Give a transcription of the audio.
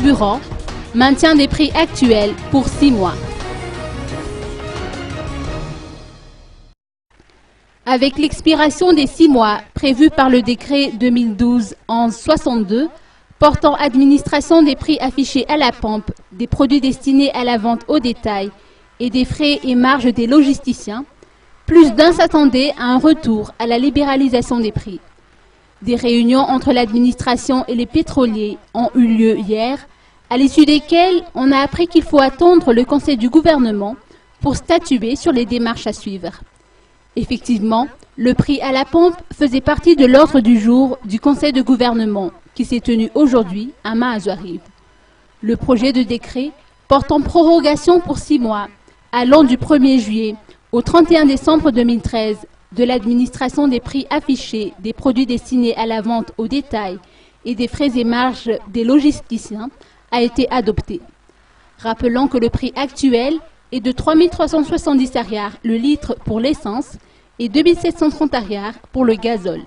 carburant, maintient des prix actuels pour 6 mois. Avec l'expiration des 6 mois prévus par le décret 2012-1162 portant administration des prix affichés à la pompe, des produits destinés à la vente au détail et des frais et marges des logisticiens, plus d'un s'attendait à un retour à la libéralisation des prix. Des réunions entre l'administration et les pétroliers ont eu lieu hier, à l'issue desquelles on a appris qu'il faut attendre le conseil du gouvernement pour statuer sur les démarches à suivre. Effectivement, le prix à la pompe faisait partie de l'ordre du jour du conseil de gouvernement qui s'est tenu aujourd'hui à Mahazouarib. Le projet de décret portant prorogation pour 6 mois, allant du 1er juillet au 31 décembre 2013, de l'administration des prix affichés des produits destinés à la vente au détail et des frais et marges des logisticiens a été adopté. Rappelons que le prix actuel est de 3 370 ariars le litre pour l'essence et 2 730 ariars pour le gazole.